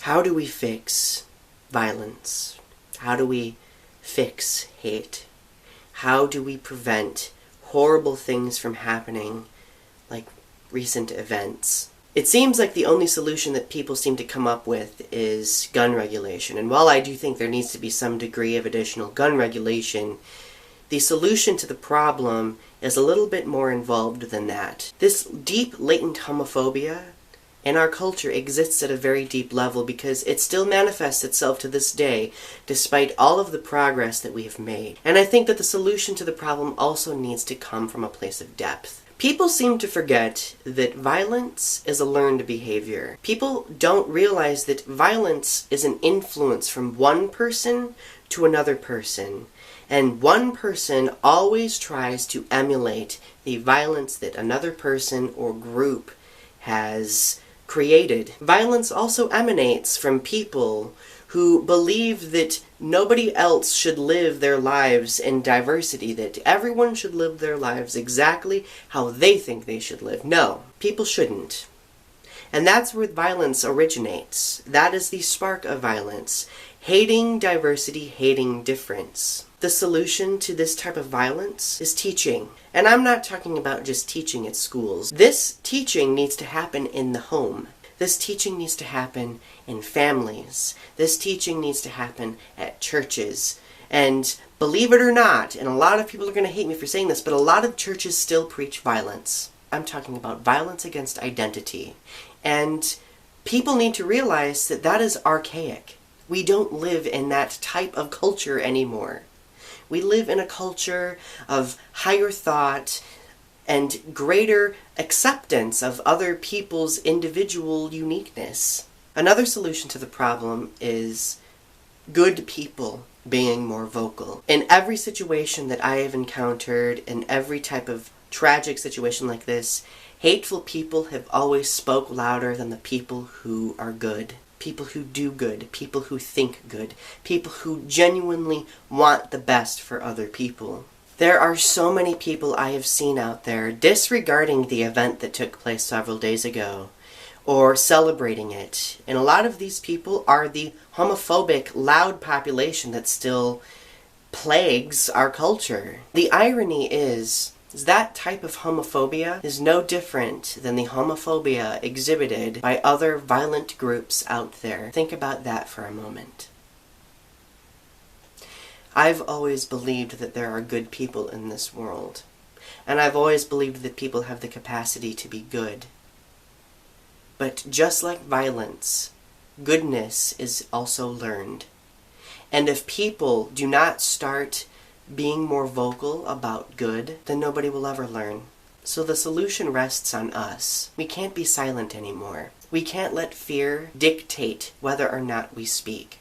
How do we fix violence? How do we fix hate? How do we prevent horrible things from happening, like recent events? It seems like the only solution that people seem to come up with is gun regulation. And while I do think there needs to be some degree of additional gun regulation, the solution to the problem is a little bit more involved than that. This deep, latent homophobia in our culture exists at a very deep level because it still manifests itself to this day, despite all of the progress that we have made. And I think that the solution to the problem also needs to come from a place of depth. People seem to forget that violence is a learned behavior. People don't realize that violence is an influence from one person to another person. And one person always tries to emulate the violence that another person or group has created. Violence also emanates from people who believe that nobody else should live their lives in diversity, that everyone should live their lives exactly how they think they should live. No, people shouldn't. And that's where violence originates. That is the spark of violence. Hating diversity, hating difference. The solution to this type of violence is teaching. And I'm not talking about just teaching at schools. This teaching needs to happen in the home. This teaching needs to happen in families. This teaching needs to happen at churches. And believe it or not, and a lot of people are going to hate me for saying this, but a lot of churches still preach violence. I'm talking about violence against identity. And people need to realize that that is archaic. We don't live in that type of culture anymore. We live in a culture of higher thought and greater acceptance of other people's individual uniqueness. Another solution to the problem is good people being more vocal. In every situation that I have encountered, in every type of tragic situation like this, hateful people have always spoke louder than the people who are good. People who do good, people who think good, people who genuinely want the best for other people. There are so many people I have seen out there disregarding the event that took place several days ago, or celebrating it. And a lot of these people are the homophobic, loud population that still plagues our culture. The irony is that type of homophobia is no different than the homophobia exhibited by other violent groups out there. Think about that for a moment. I've always believed that there are good people in this world. And I've always believed that people have the capacity to be good. But just like violence, goodness is also learned. And if people do not start being more vocal about good, then nobody will ever learn. So the solution rests on us. We can't be silent anymore. We can't let fear dictate whether or not we speak.